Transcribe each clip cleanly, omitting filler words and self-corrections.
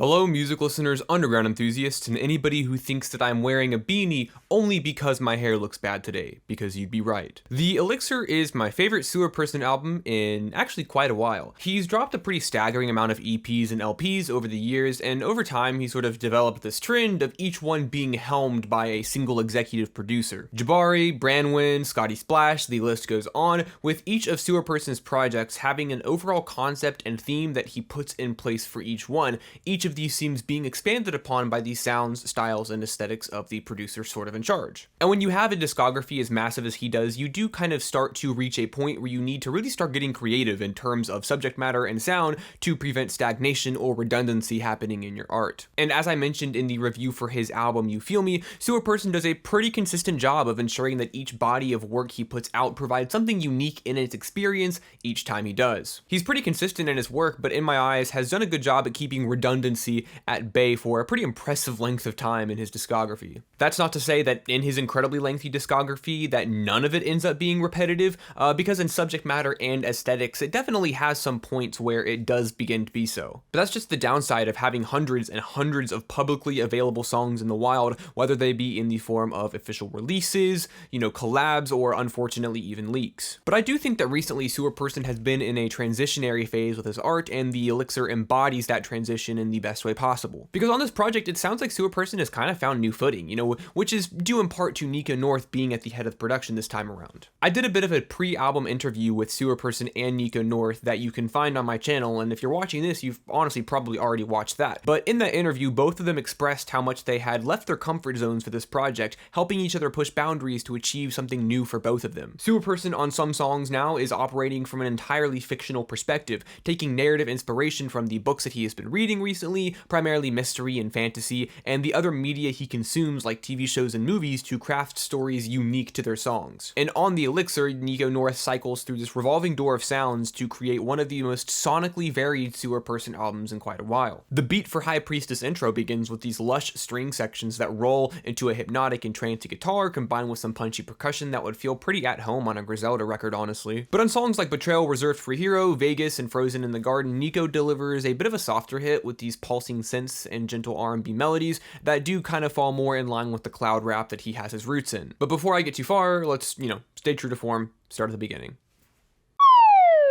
Hello music listeners, underground enthusiasts, and anybody who thinks that I'm wearing a beanie only because my hair looks bad today, because you'd be right. The Elixir is my favorite Sewerperson album in actually quite a while. He's dropped a pretty staggering amount of EPs and LPs over the years, and over time he sort of developed this trend of each one being helmed by a single executive producer. Jabari, Branwyn, Scotty Splash, the list goes on, with each of Sewerperson's projects having an overall concept and theme that he puts in place for each one. Each of these seems being expanded upon by the sounds, styles, and aesthetics of the producer sort of in charge. And when you have a discography as massive as he does, you do kind of start to reach a point where you need to really start getting creative in terms of subject matter and sound to prevent stagnation or redundancy happening in your art. And as I mentioned in the review for his album You Feel Me, Sewerperson does a pretty consistent job of ensuring that each body of work he puts out provides something unique in its experience each time he does. He's pretty consistent in his work, but in my eyes has done a good job at keeping redundancy at bay for a pretty impressive length of time in his discography. That's not to say that in his incredibly lengthy discography that none of it ends up being repetitive, because in subject matter and aesthetics it definitely has some points where it does begin to be so. But that's just the downside of having hundreds and hundreds of publicly available songs in the wild, whether they be in the form of official releases, collabs, or unfortunately even leaks. But I do think that recently Sewerperson has been in a transitionary phase with his art, and the Elixir embodies that transition in the best way possible. Because on this project, it sounds like Sewerperson has kind of found new footing, which is due in part to Nico North being at the head of production this time around. I did a bit of a pre-album interview with Sewerperson and Nico North that you can find on my channel, and if you're watching this, you've honestly probably already watched that. But in that interview, both of them expressed how much they had left their comfort zones for this project, helping each other push boundaries to achieve something new for both of them. Sewerperson on some songs now is operating from an entirely fictional perspective, taking narrative inspiration from the books that he has been reading recently, primarily mystery and fantasy, and the other media he consumes like TV shows and movies to craft stories unique to their songs. And on the Elixir, Nico North cycles through this revolving door of sounds to create one of the most sonically varied Sewerperson albums in quite a while. The beat for High Priestess intro begins with these lush string sections that roll into a hypnotic and trancy guitar combined with some punchy percussion that would feel pretty at home on a Griselda record, honestly. But on songs like Betrayal Reserved for Hero, Vegas, and Frozen in the Garden, Nico delivers a bit of a softer hit with these pulsing synths and gentle R&B melodies that do kind of fall more in line with the cloud rap that he has his roots in. But before I get too far, let's, stay true to form, start at the beginning.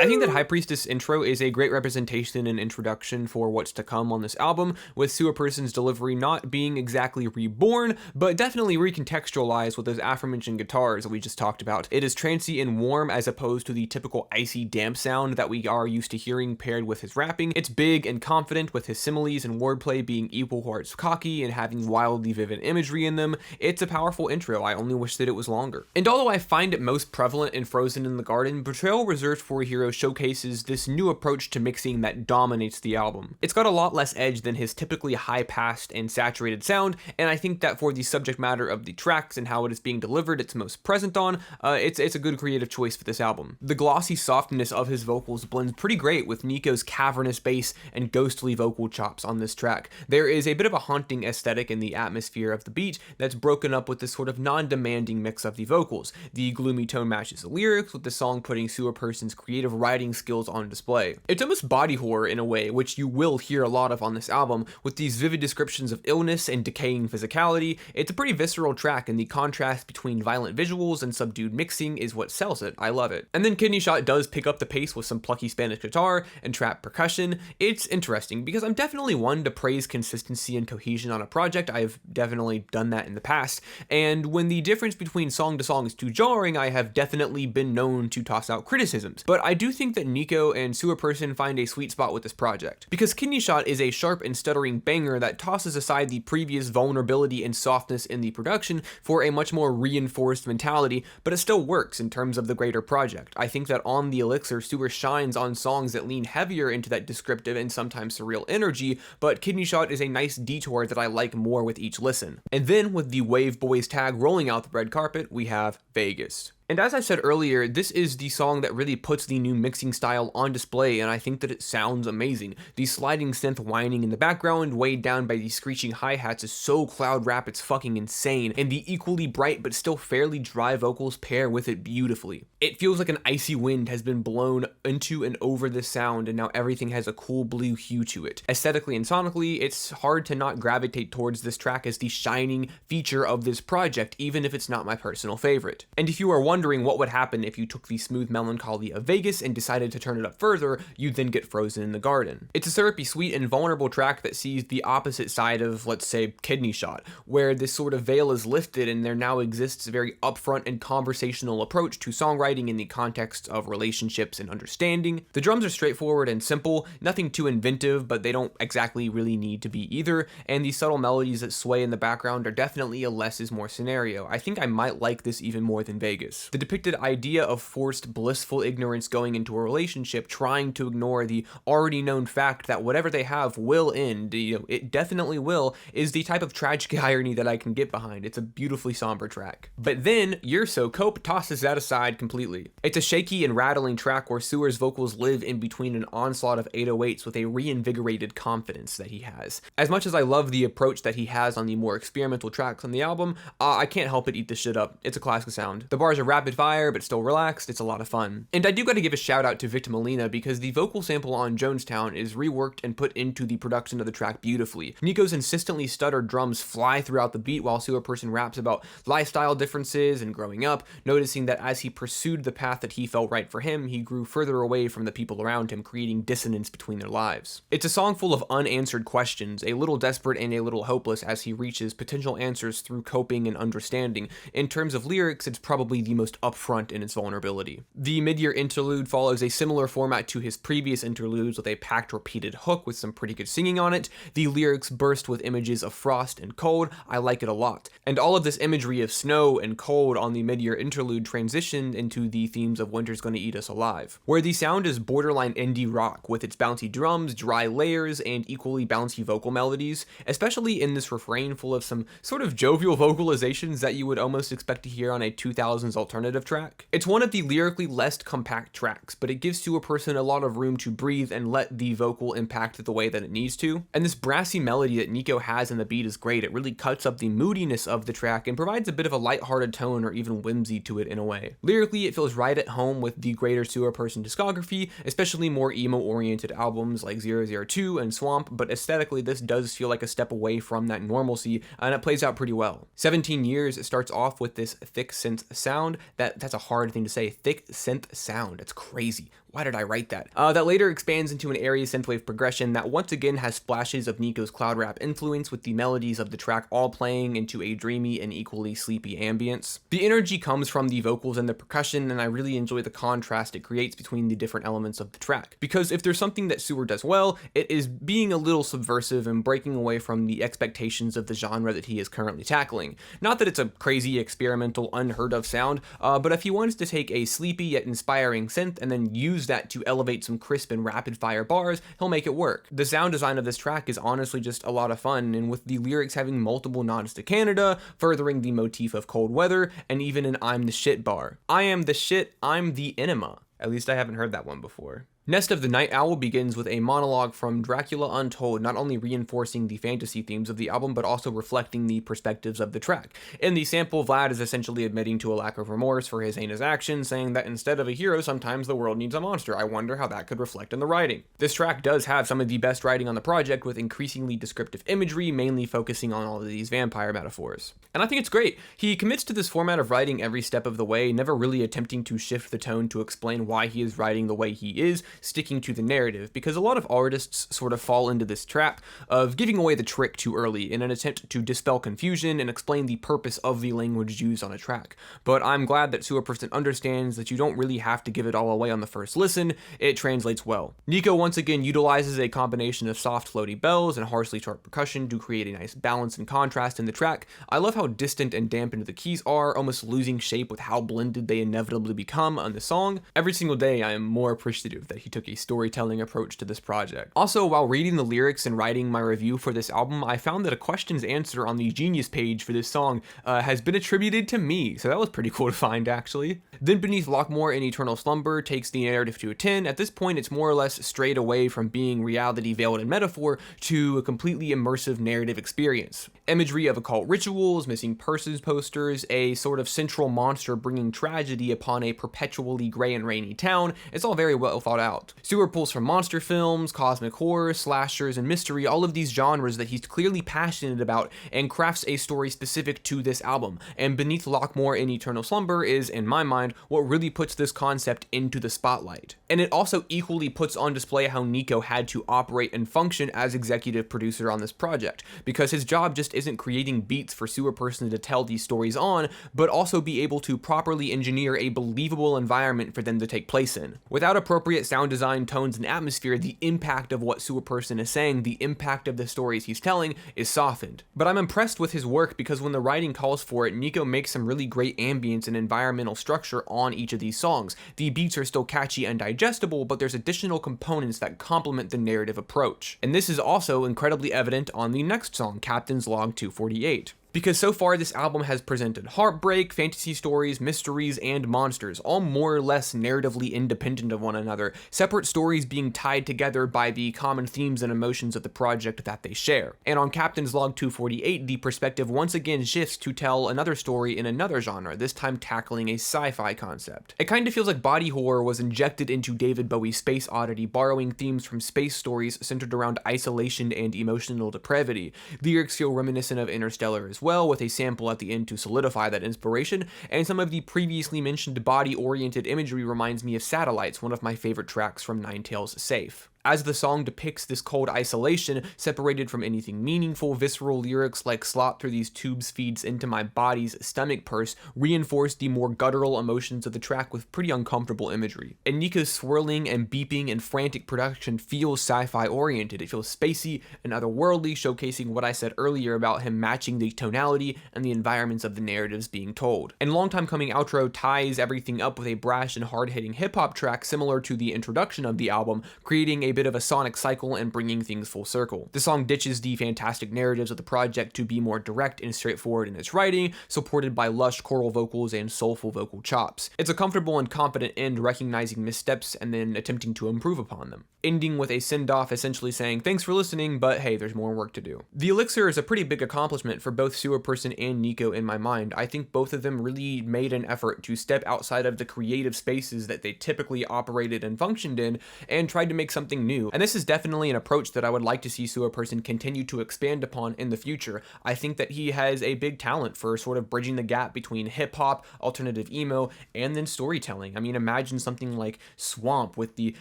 I think that High Priestess intro is a great representation and introduction for what's to come on this album, with Sewerperson's delivery not being exactly reborn, but definitely recontextualized with those aforementioned guitars that we just talked about. It is trancy and warm as opposed to the typical icy damp sound that we are used to hearing paired with his rapping. It's big and confident, with his similes and wordplay being equal parts cocky and having wildly vivid imagery in them. It's a powerful intro. I only wish that it was longer. And although I find it most prevalent in Frozen in the Garden, Betrayal Reserved for a Hero showcases this new approach to mixing that dominates the album. It's got a lot less edge than his typically high-passed and saturated sound, and I think that for the subject matter of the tracks and how it is being delivered it's most present on, it's a good creative choice for this album. The glossy softness of his vocals blends pretty great with Nico's cavernous bass and ghostly vocal chops on this track. There is a bit of a haunting aesthetic in the atmosphere of the beat that's broken up with this sort of non-demanding mix of the vocals. The gloomy tone matches the lyrics, with the song putting Sewerperson's creative writing skills on display. It's almost body horror in a way, which you will hear a lot of on this album, with these vivid descriptions of illness and decaying physicality. It's a pretty visceral track, and the contrast between violent visuals and subdued mixing is what sells it. I love it. And then Kidney Shot does pick up the pace with some plucky Spanish guitar and trap percussion. It's interesting because I'm definitely one to praise consistency and cohesion on a project. I've definitely done that in the past, and when the difference between song to song is too jarring, I have definitely been known to toss out criticisms. But I do think that Nico and Sewerperson find a sweet spot with this project, because Kidney Shot is a sharp and stuttering banger that tosses aside the previous vulnerability and softness in the production for a much more reinforced mentality, but it still works in terms of the greater project. I think that on the Elixir, Sewer shines on songs that lean heavier into that descriptive and sometimes surreal energy, but Kidney Shot is a nice detour that I like more with each listen. And then with the Wave Boys tag rolling out the red carpet, we have Vegas. And as I said earlier, this is the song that really puts the new mixing style on display, and I think that it sounds amazing. The sliding synth whining in the background, weighed down by the screeching hi-hats, is so cloud rap it's fucking insane, and the equally bright but still fairly dry vocals pair with it beautifully. It feels like an icy wind has been blown into and over this sound, and now everything has a cool blue hue to it. Aesthetically and sonically, it's hard to not gravitate towards this track as the shining feature of this project, even if it's not my personal favorite. And if you are wondering what would happen if you took the smooth melancholy of Vegas and decided to turn it up further, you'd then get frozen in the garden. It's a syrupy, sweet, and vulnerable track that sees the opposite side of, let's say, Kidney Shot, where this sort of veil is lifted and there now exists a very upfront and conversational approach to songwriting in the context of relationships and understanding. The drums are straightforward and simple, nothing too inventive, but they don't exactly really need to be either, and the subtle melodies that sway in the background are definitely a less is more scenario. I think I might like this even more than Vegas. The depicted idea of forced blissful ignorance going into a relationship, trying to ignore the already known fact that whatever they have will end, it definitely will, is the type of tragic irony that I can get behind. It's a beautifully somber track. But then, You're So Cope tosses that aside completely. It's a shaky and rattling track where Sewer's vocals live in between an onslaught of 808s with a reinvigorated confidence that he has. As much as I love the approach that he has on the more experimental tracks on the album, I can't help but eat this shit up. It's a classic sound. The bars are rapid fire, but still relaxed. It's a lot of fun. And I do gotta give a shout out to Victor Molina because the vocal sample on Jonestown is reworked and put into the production of the track beautifully. Nico's insistently stuttered drums fly throughout the beat while Sewerperson raps about lifestyle differences and growing up, noticing that as he pursued the path that he felt right for him, he grew further away from the people around him, creating dissonance between their lives. It's a song full of unanswered questions, a little desperate and a little hopeless as he reaches potential answers through coping and understanding. In terms of lyrics, it's probably the most upfront in its vulnerability. The mid-year interlude follows a similar format to his previous interludes with a packed repeated hook with some pretty good singing on it. The lyrics burst with images of frost and cold. I like it a lot. And all of this imagery of snow and cold on the mid-year interlude transitioned into the themes of Winter's Gonna Eat Us Alive, where the sound is borderline indie rock with its bouncy drums, dry layers, and equally bouncy vocal melodies, especially in this refrain full of some sort of jovial vocalizations that you would almost expect to hear on a 2000s alternative track. It's one of the lyrically less compact tracks, but it gives Sewerperson a lot of room to breathe and let the vocal impact it the way that it needs to. And this brassy melody that Nico has in the beat is great. It really cuts up the moodiness of the track and provides a bit of a lighthearted tone or even whimsy to it in a way. Lyrically, it feels right at home with the greater Sewerperson discography, especially more emo-oriented albums like 002 and Swamp, but aesthetically this does feel like a step away from that normalcy, and it plays out pretty well. 17 Years starts off with this thick synth sound. That's a hard thing to say. Thick synth sound. It's crazy. Why did I write that? That later expands into an airy synthwave progression that once again has splashes of Nico's cloud rap influence, with the melodies of the track all playing into a dreamy and equally sleepy ambience. The energy comes from the vocals and the percussion, and I really enjoy the contrast it creates between the different elements of the track. Because if there's something that Sewer does well, it is being a little subversive and breaking away from the expectations of the genre that he is currently tackling. Not that it's a crazy, experimental, unheard of sound, but if he wants to take a sleepy yet inspiring synth and then use that to elevate some crisp and rapid fire bars, he'll make it work. The sound design of this track is honestly just a lot of fun, and with the lyrics having multiple nods to Canada, furthering the motif of cold weather, and even an I'm the shit bar. I am the shit, I'm the enema. At least I haven't heard that one before. Nest of the Night Owl begins with a monologue from Dracula Untold, not only reinforcing the fantasy themes of the album, but also reflecting the perspectives of the track. In the sample, Vlad is essentially admitting to a lack of remorse for his heinous actions, saying that instead of a hero, sometimes the world needs a monster. I wonder how that could reflect in the writing. This track does have some of the best writing on the project, with increasingly descriptive imagery, mainly focusing on all of these vampire metaphors. And I think it's great. He commits to this format of writing every step of the way, never really attempting to shift the tone to explain why he is writing the way he is, sticking to the narrative, because a lot of artists sort of fall into this trap of giving away the trick too early in an attempt to dispel confusion and explain the purpose of the language used on a track. But I'm glad that Sewerperson understands that you don't really have to give it all away on the first listen. It translates well. Nico once again utilizes a combination of soft floaty bells and harshly sharp percussion to create a nice balance and contrast in the track. I love how distant and dampened the keys are, almost losing shape with how blended they inevitably become on the song. Every single day I am more appreciative that he he took a storytelling approach to this project. Also, while reading the lyrics and writing my review for this album, I found that a questions answer on the Genius page for this song has been attributed to me, so that was pretty cool to find, actually. Then Beneath Lockmore in Eternal Slumber takes the narrative to a 10. At this point, it's more or less strayed away from being reality veiled in metaphor to a completely immersive narrative experience. Imagery of occult rituals, missing persons posters, a sort of central monster bringing tragedy upon a perpetually gray and rainy town, it's all very well thought out. Sewer pulls from monster films, cosmic horror, slashers, and mystery, all of these genres that he's clearly passionate about, and crafts a story specific to this album. And Beneath Lockmore in Eternal Slumber is, in my mind, what really puts this concept into the spotlight. And it also equally puts on display how Nico had to operate and function as executive producer on this project, because his job just isn't creating beats for Sewerperson to tell these stories on, but also be able to properly engineer a believable environment for them to take place in. Without appropriate sound design, tones, and atmosphere, the impact of what Sewerperson is saying, the impact of the stories he's telling, is softened. But I'm impressed with his work because when the writing calls for it, Nico makes some really great ambience and environmental structure on each of these songs. The beats are still catchy and digestible, but there's additional components that complement the narrative approach. And this is also incredibly evident on the next song, Captain's Log 248. Because so far this album has presented heartbreak, fantasy stories, mysteries, and monsters, all more or less narratively independent of one another, separate stories being tied together by the common themes and emotions of the project that they share. And on Captain's Log 248, the perspective once again shifts to tell another story in another genre, this time tackling a sci-fi concept. It kind of feels like body horror was injected into David Bowie's Space Oddity, borrowing themes from space stories centered around isolation and emotional depravity. Lyrics feel reminiscent of Interstellar as well, with a sample at the end to solidify that inspiration, and some of the previously mentioned body-oriented imagery reminds me of Satellites, one of my favorite tracks from Ninetales' Safe. As the song depicts this cold isolation, separated from anything meaningful, visceral lyrics like "slot through these tubes feeds into my body's stomach purse" reinforce the more guttural emotions of the track with pretty uncomfortable imagery. And Nico's swirling and beeping and frantic production feels sci-fi oriented. It feels spacey and otherworldly, showcasing what I said earlier about him matching the tonality and the environments of the narratives being told. And Longtime Coming outro ties everything up with a brash and hard-hitting hip-hop track similar to the introduction of the album, creating a bit of a sonic cycle and bringing things full circle. The song ditches the fantastic narratives of the project to be more direct and straightforward in its writing, supported by lush choral vocals and soulful vocal chops. It's a comfortable and confident end, recognizing missteps and then attempting to improve upon them, ending with a send-off essentially saying, "Thanks for listening, but hey, there's more work to do." The Elixir is a pretty big accomplishment for both Sewerperson and Nico in my mind. I think both of them really made an effort to step outside of the creative spaces that they typically operated and functioned in and tried to make something new. And this is definitely an approach that I would like to see Sewerperson continue to expand upon in the future. I think that he has a big talent for sort of bridging the gap between hip-hop, alternative emo, and then storytelling. I mean, imagine something like Swamp with the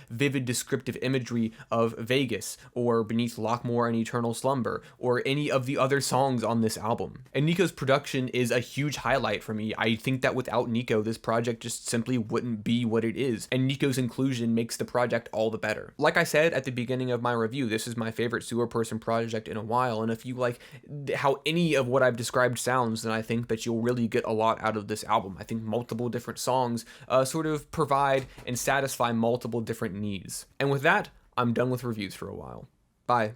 vivid descriptive imagery of Vegas, or Beneath Lockmore and Eternal Slumber, or any of the other songs on this album. And Nico's production is a huge highlight for me. I think that without Nico, this project just simply wouldn't be what it is, and Nico's inclusion makes the project all the better. Like I said at the beginning of my review, this is my favorite Sewerperson project in a while, and if you like how any of what I've described sounds, then I think that you'll really get a lot out of this album. I think multiple different songs sort of provide and satisfy multiple different needs. And with that, I'm done with reviews for a while. Bye.